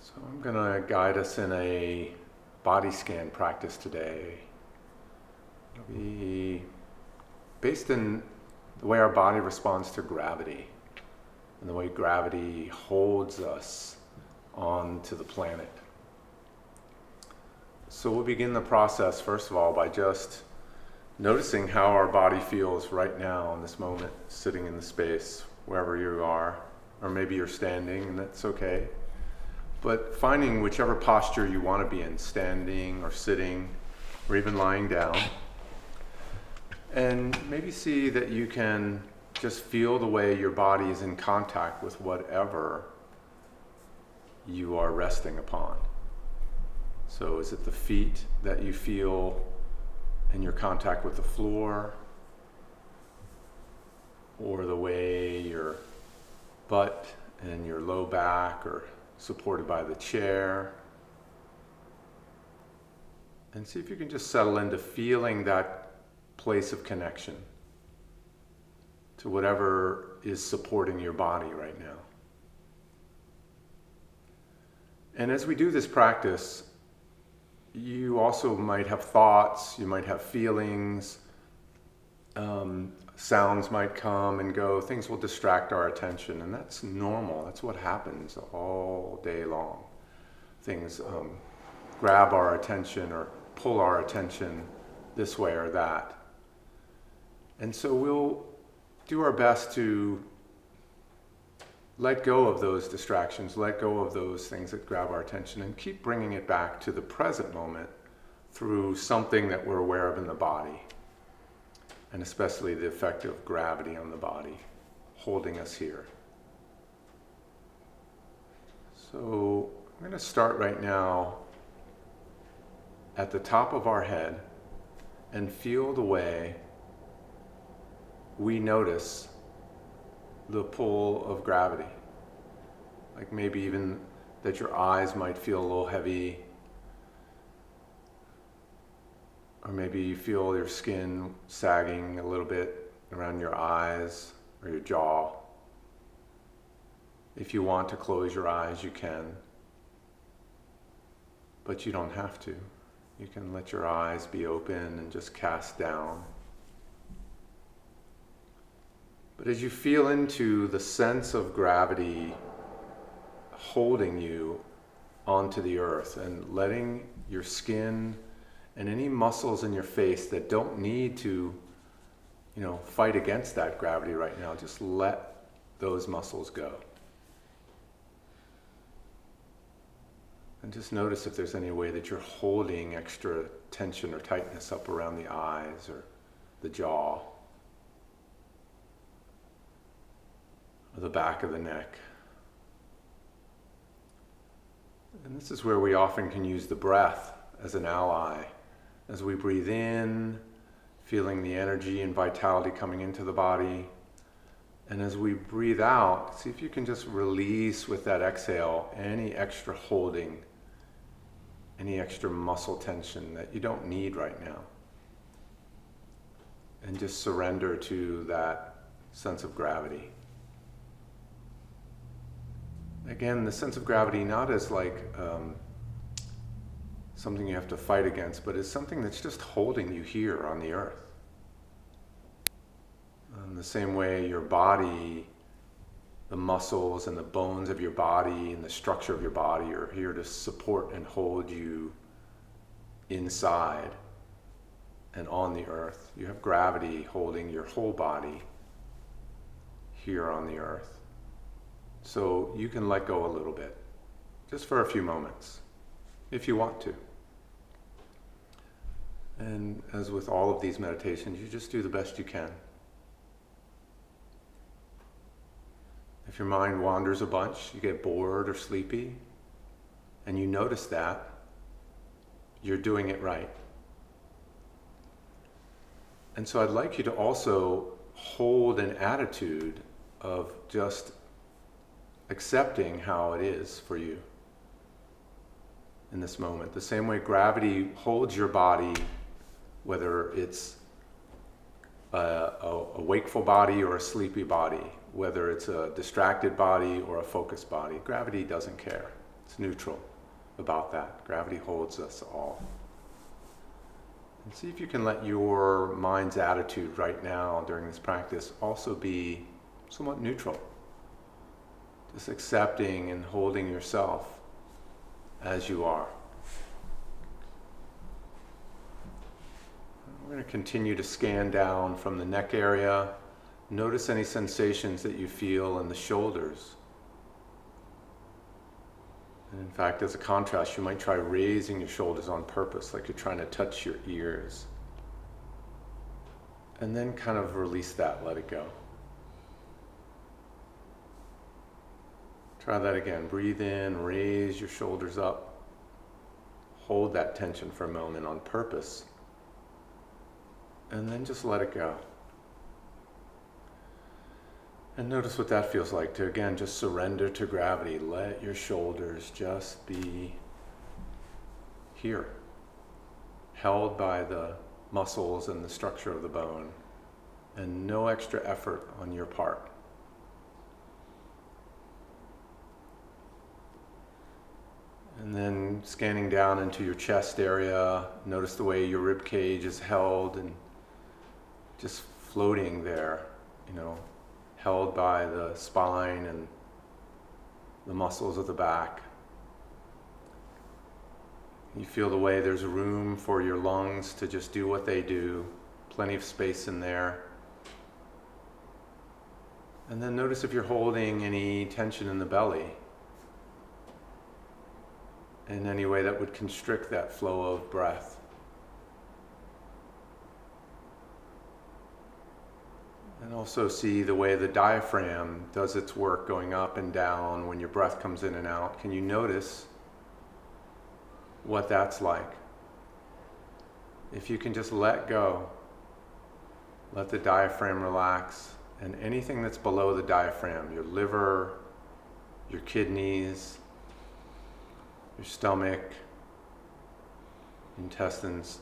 So I'm going to guide us in a body scan practice today. It'll be based in the way our body responds to gravity and the way gravity holds us onto the planet. So we'll begin the process, first of all, by just noticing how our body feels right now in this moment, sitting in the space, wherever you are, or maybe you're standing, and that's okay. But finding whichever posture you want to be in, standing or sitting, or even lying down. And maybe see that you can just feel the way your body is in contact with whatever you are resting upon. So is it the feet that you feel in your contact with the floor? Or the way your butt and your low back are supported by the chair? And see if you can just settle into feeling that place of connection to whatever is supporting your body right now. And as we do this practice, you also might have thoughts, you might have feelings, sounds might come and go, things will distract our attention, and that's normal. That's what happens all day long. Things grab our attention or pull our attention this way or that. And so we'll do our best to let go of those distractions, let go of those things that grab our attention, and keep bringing it back to the present moment through something that we're aware of in the body, and especially the effect of gravity on the body, holding us here. So I'm going to start right now at the top of our head and feel the way we notice the pull of gravity. Like maybe even that your eyes might feel a little heavy, or maybe you feel your skin sagging a little bit around your eyes or your jaw. If you want to close your eyes, you can, but you don't have to. You can let your eyes be open and just cast down. But as you feel into the sense of gravity holding you onto the earth and letting your skin and any muscles in your face that don't need to, fight against that gravity right now, just let those muscles go. And just notice if there's any way that you're holding extra tension or tightness up around the eyes or the jaw, or the back of the neck. And this is where we often can use the breath as an ally. As we breathe in, feeling the energy and vitality coming into the body. And as we breathe out, see if you can just release with that exhale any extra holding, any extra muscle tension that you don't need right now. And just surrender to that sense of gravity. Again, the sense of gravity not as like something you have to fight against, but as something that's just holding you here on the earth. In the same way your body, the muscles and the bones of your body and the structure of your body are here to support and hold you inside and on the earth. You have gravity holding your whole body here on the earth. So you can let go a little bit, just for a few moments, if you want to. And as with all of these meditations, you just do the best you can. If your mind wanders a bunch, you get bored or sleepy, and you notice that, you're doing it right. And so I'd like you to also hold an attitude of just accepting how it is for you in this moment. The same way gravity holds your body, whether it's a wakeful body or a sleepy body, whether it's a distracted body or a focused body. Gravity doesn't care. It's neutral about that. Gravity holds us all. And see if you can let your mind's attitude right now during this practice also be somewhat neutral. Just accepting and holding yourself as you are. We're going to continue to scan down from the neck area. Notice any sensations that you feel in the shoulders. And in fact, as a contrast, you might try raising your shoulders on purpose, like you're trying to touch your ears. And then kind of release that, let it go. Try that again. Breathe in, raise your shoulders up. Hold that tension for a moment on purpose. And then just let it go. And notice what that feels like to, again, just surrender to gravity. Let your shoulders just be here, held by the muscles and the structure of the bone, and no extra effort on your part. And then scanning down into your chest area, notice the way your rib cage is held and just floating there, held by the spine and the muscles of the back. You feel the way there's room for your lungs to just do what they do, plenty of space in there. And then notice if you're holding any tension in the belly in any way that would constrict that flow of breath. And also see the way the diaphragm does its work going up and down when your breath comes in and out. Can you notice what that's like? If you can just let go, let the diaphragm relax, and anything that's below the diaphragm, your liver, your kidneys, your stomach, intestines,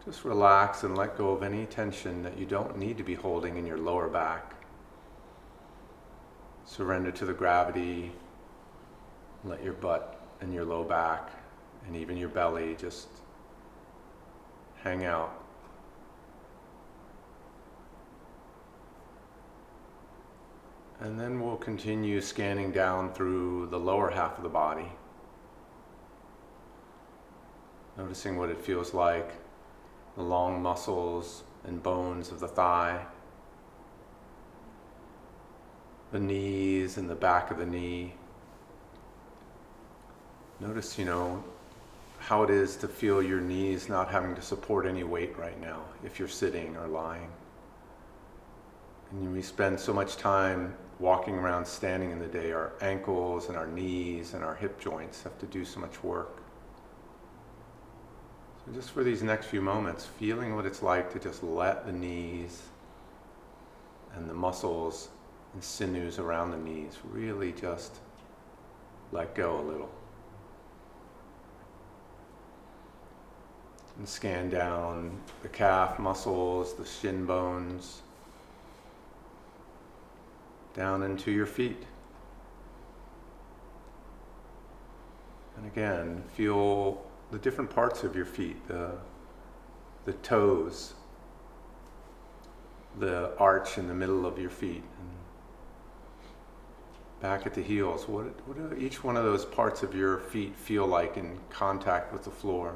just relax and let go of any tension that you don't need to be holding in your lower back. Surrender to the gravity. Let your butt and your low back and even your belly just hang out. And then we'll continue scanning down through the lower half of the body. Noticing what it feels like, the long muscles and bones of the thigh, the knees and the back of the knee. Notice, how it is to feel your knees not having to support any weight right now if you're sitting or lying. And we spend so much time walking around, standing in the day. Our ankles and our knees and our hip joints have to do so much work. So just for these next few moments, feeling what it's like to just let the knees and the muscles and sinews around the knees really just let go a little. And scan down the calf muscles, the shin bones, down into your feet. And again, feel the different parts of your feet, the toes, the arch in the middle of your feet, and back at the heels. What do each one of those parts of your feet feel like in contact with the floor?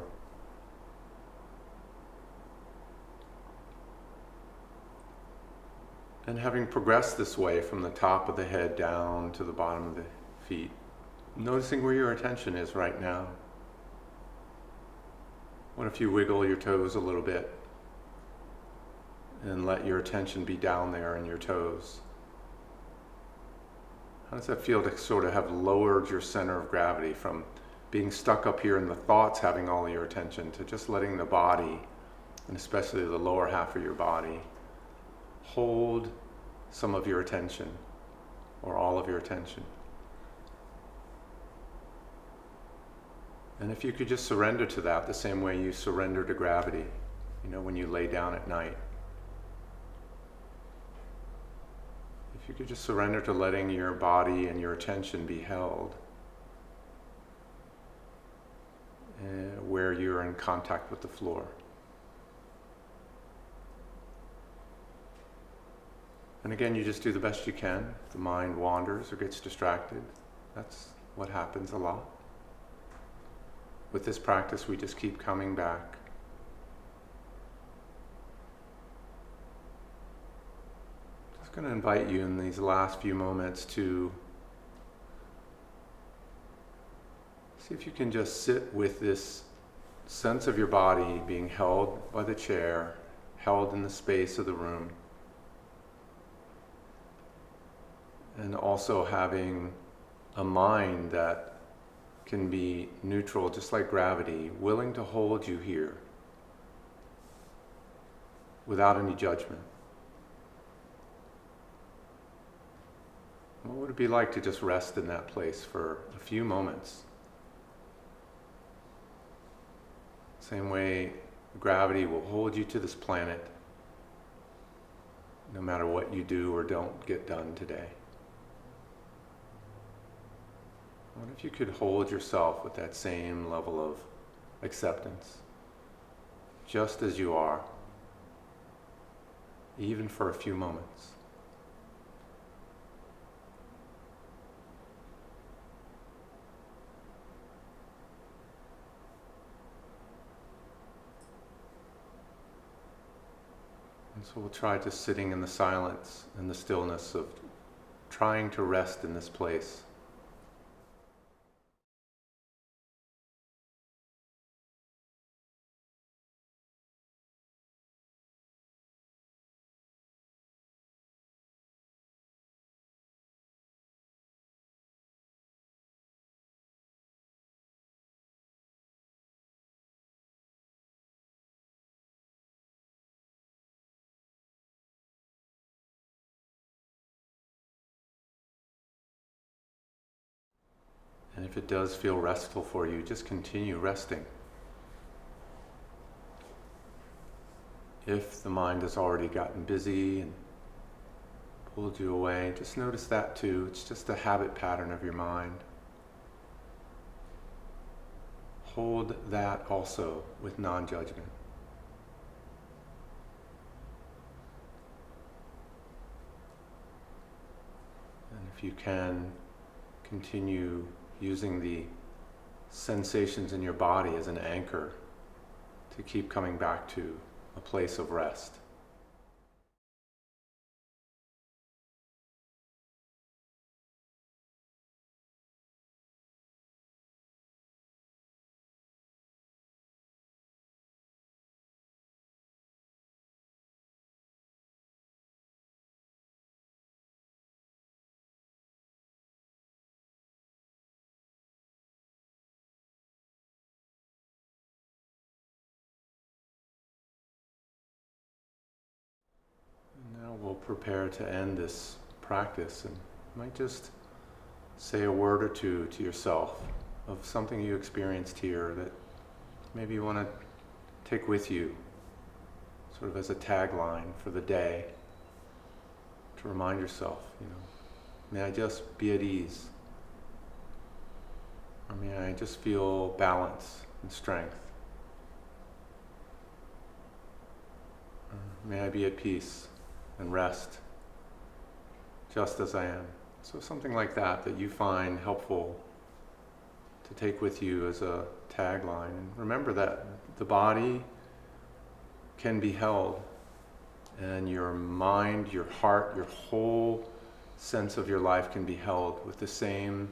And having progressed this way from the top of the head down to the bottom of the feet, noticing where your attention is right now. What if you wiggle your toes a little bit and let your attention be down there in your toes? How does that feel to sort of have lowered your center of gravity from being stuck up here in the thoughts having all your attention to just letting the body, and especially the lower half of your body, hold some of your attention or all of your attention? And if you could just surrender to that the same way you surrender to gravity, when you lay down at night. If you could just surrender to letting your body and your attention be held. you're in contact with the floor. And again, you just do the best you can. If the mind wanders or gets distracted, that's what happens a lot. With this practice, we just keep coming back. Just going to invite you in these last few moments to see if you can just sit with this sense of your body being held by the chair, held in the space of the room, and also having a mind that can be neutral, just like gravity, willing to hold you here without any judgment. What would it be like to just rest in that place for a few moments? Same way gravity will hold you to this planet no matter what you do or don't get done today. What if you could hold yourself with that same level of acceptance, just as you are, even for a few moments? And so we'll try just sitting in the silence and the stillness of trying to rest in this place. And if it does feel restful for you, just continue resting. If the mind has already gotten busy and pulled you away, just notice that too. It's just a habit pattern of your mind. Hold that also with non-judgment. And if you can, continue using the sensations in your body as an anchor to keep coming back to a place of rest. Now we'll prepare to end this practice, and you might just say a word or two to yourself of something you experienced here that maybe you want to take with you, sort of as a tagline for the day, to remind yourself, may I just be at ease, or may I just feel balance and strength, or may I be at peace and rest just as I am. So something like that you find helpful to take with you as a tagline. And remember that the body can be held, and your mind, your heart, your whole sense of your life can be held with the same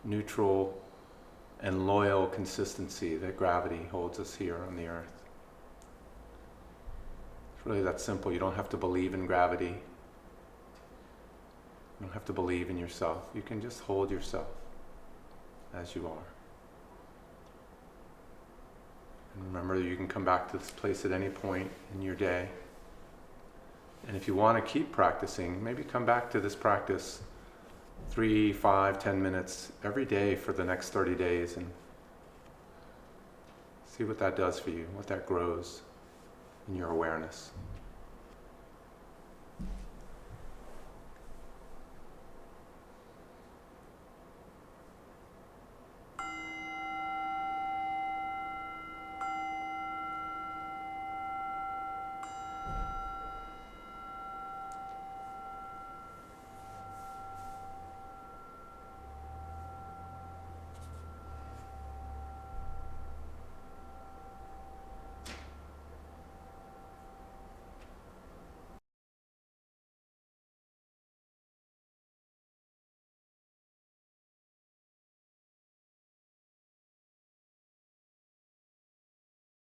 neutral and loyal consistency that gravity holds us here on the earth. It's really that simple. You don't have to believe in gravity. You don't have to believe in yourself. You can just hold yourself as you are. And remember, you can come back to this place at any point in your day. And if you want to keep practicing, maybe come back to this practice 3, 5, 10 minutes every day for the next 30 days and see what that does for you, what that grows in your awareness.